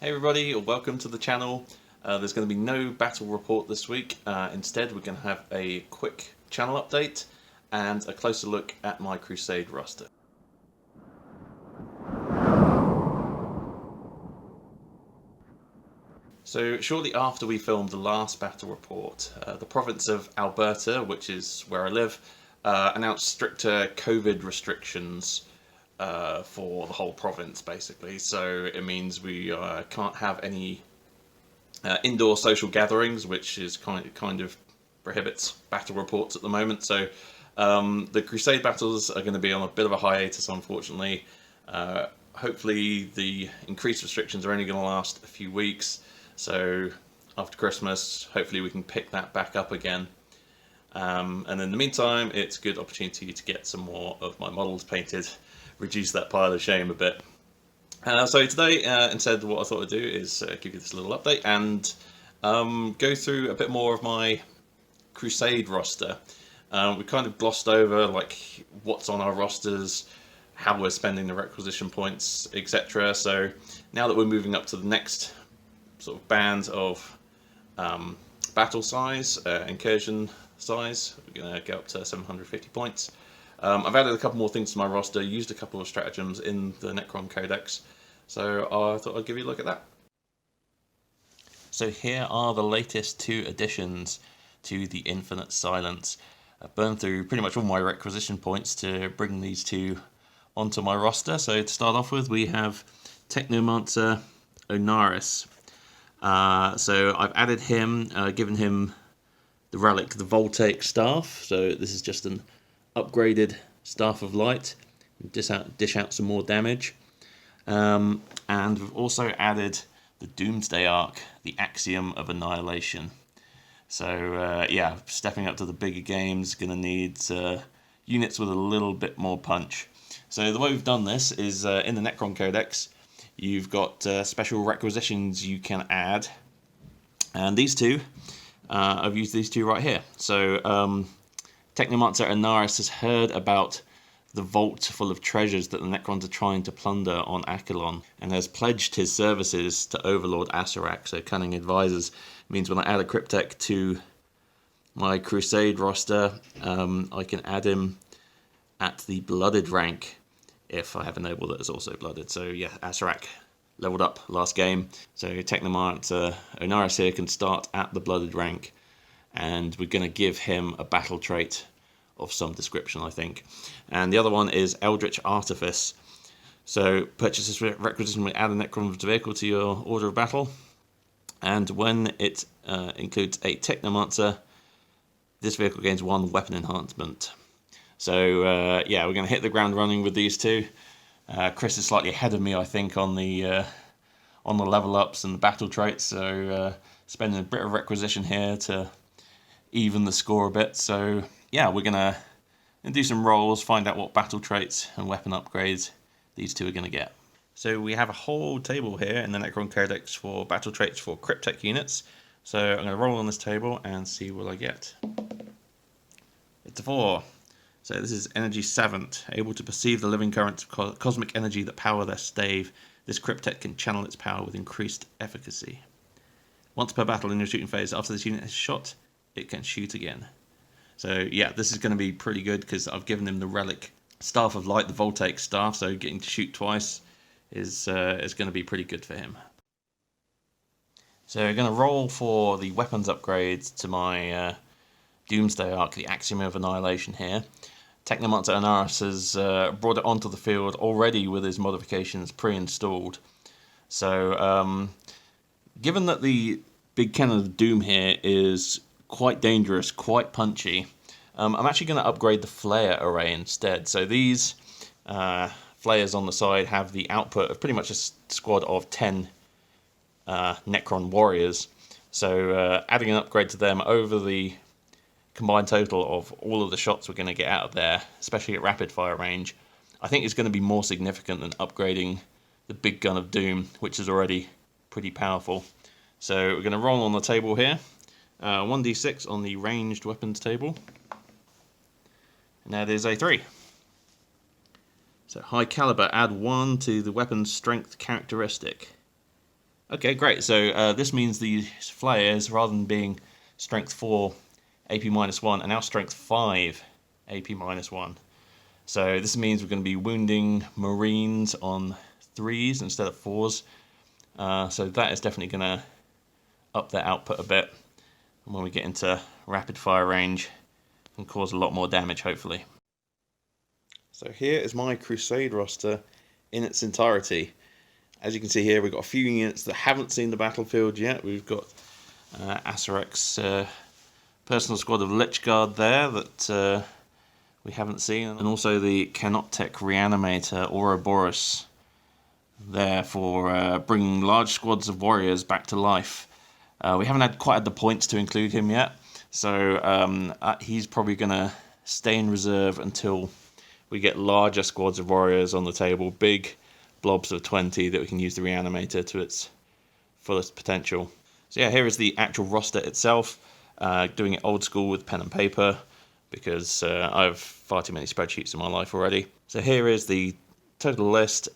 Hey everybody, welcome to the channel. There's going to be no battle report this week. Instead, we're going to have a quick channel update and a closer look at my Crusade roster. So shortly after we filmed the last battle report, the province of Alberta, which is where I live, announced stricter COVID restrictions for the whole province, basically. So it means we can't have any indoor social gatherings, which is kind of prohibits battle reports at the moment. So the Crusade battles are going to be on a bit of a hiatus, unfortunately. Hopefully the increased restrictions are only going to last a few weeks. So after Christmas, hopefully we can pick that back up again. And in the meantime, it's a good opportunity to get some more of my models painted, reduce that pile of shame a bit. So today, instead, what I thought I'd do is give you this little update and go through a bit more of my Crusade roster. We kind of glossed over like what's on our rosters, how we're spending the requisition points, etc. So now that we're moving up to the next sort of band of battle size, incursion size, we're going to go up to 750 points. I've added a couple more things to my roster, used a couple of stratagems in the Necron Codex, so I thought I'd give you a look at that. So here are the latest two additions to the Infinite Silence. I've burned through pretty much all my requisition points to bring these two onto my roster. So to start off with, we have Technomancer Onaris. So I've added him, given him the relic, the Voltaic Staff. So this is just an upgraded Staff of Light. Dish out some more damage. And we've also added the Doomsday Arc, the Axiom of Annihilation. So yeah, stepping up to the bigger games, going to need units with a little bit more punch. So the way we've done this is in the Necron Codex, you've got special requisitions you can add. And these two, I've used these two right here. So Technomancer Onaris has heard about the vault full of treasures that the Necrons are trying to plunder on Achillon, and has pledged his services to Overlord Acerak. So Cunning Advisors means when I add a Cryptek to my Crusade roster, I can add him at the Blooded rank if I have a noble that is also Blooded. So yeah, Acerak leveled up last game. So Technomancer Onaris here can start at the Blooded rank, and we're going to give him a battle trait of some description, I think. And the other one is Eldritch Artifice. So purchase this requisition will add a Necron vehicle to your order of battle, and when it includes a Technomancer, this vehicle gains 1 weapon enhancement. So yeah, we're going to hit the ground running with these two. Chris is slightly ahead of me, I think, on the level ups and the battle traits, so spending a bit of requisition here to even the score a bit. So yeah, we're gonna do some rolls, find out what battle traits and weapon upgrades these two are gonna get. So we have a whole table here in the Necron Codex for battle traits for Cryptek units. So I'm gonna roll on this table and see what I get. It's a 4. So this is Energy 7th, able to perceive the living currents of cosmic energy that power their stave. This Cryptek can channel its power with increased efficacy. Once per battle in your shooting phase, after this unit is shot, it can shoot again. So yeah, this is going to be pretty good because I've given him the relic Staff of Light, the Voltaic Staff, so getting to shoot twice is going to be pretty good for him. So we're going to roll for the weapons upgrades to my Doomsday Arc, the Axiom of Annihilation here. Technomancer Onaris has brought it onto the field already with his modifications pre-installed. So given that the big cannon of doom here is quite dangerous, quite punchy, I'm actually going to upgrade the flare array instead. So these flares on the side have the output of pretty much a squad of 10 Necron warriors. So adding an upgrade to them over the combined total of all of the shots we're going to get out of there, especially at rapid fire range, I think is going to be more significant than upgrading the big gun of doom, which is already pretty powerful. So we're going to roll on the table here. 1d6 on the ranged weapons table, and that is a 3. So high caliber, add 1 to the weapon's strength characteristic. Okay, great. So this means these flayers, rather than being strength 4 AP -1, are now strength 5 AP -1. So this means we're going to be wounding Marines on 3s instead of 4s. So that is definitely going to up their output a bit. And when we get into rapid fire range, can cause a lot more damage, hopefully. So here is my Crusade roster in its entirety. As you can see here, we've got a few units that haven't seen the battlefield yet. We've got Asarek's personal squad of Lich Guard there that we haven't seen, and also the Canoptech Reanimator Ouroboros there for bringing large squads of warriors back to life. We haven't quite had the points to include him yet, so he's probably going to stay in reserve until we get larger squads of warriors on the table, big blobs of 20 that we can use the Reanimator to its fullest potential. So yeah, here is the actual roster itself, doing it old school with pen and paper, because I have far too many spreadsheets in my life already. So here is the total list.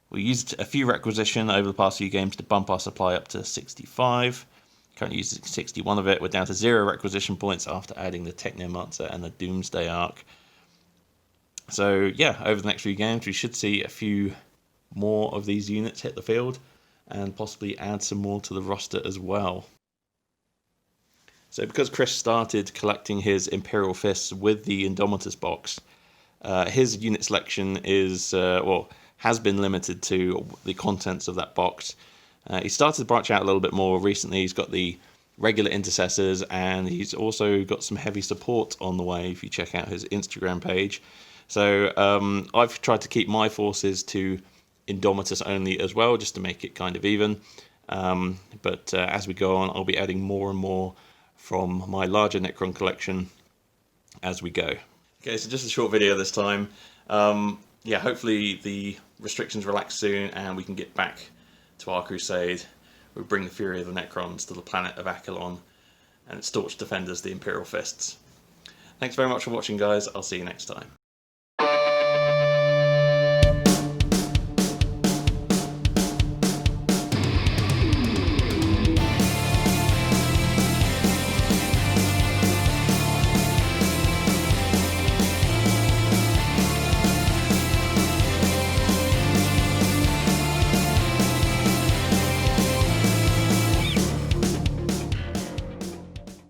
We used a few requisition over the past few games to bump our supply up to 65. Currently using 61 of it. We're down to 0 requisition points after adding the Technomancer and the Doomsday Arc. So yeah, over the next few games we should see a few more of these units hit the field, and possibly add some more to the roster as well. So because Chris started collecting his Imperial Fists with the Indomitus box, his unit selection is, has been limited to the contents of that box. He started to branch out a little bit more recently. He's got the regular intercessors, and he's also got some heavy support on the way if you check out his Instagram page. So I've tried to keep my forces to Indomitus only as well, just to make it kind of even. But as we go on, I'll be adding more and more from my larger Necron collection as we go. Okay, so just a short video this time. Yeah, hopefully the restrictions relax soon and we can get back to our crusade. We bring the fury of the Necrons to the planet of Achillon and its staunch defenders, the Imperial Fists. Thanks very much for watching, guys. I'll see you next time.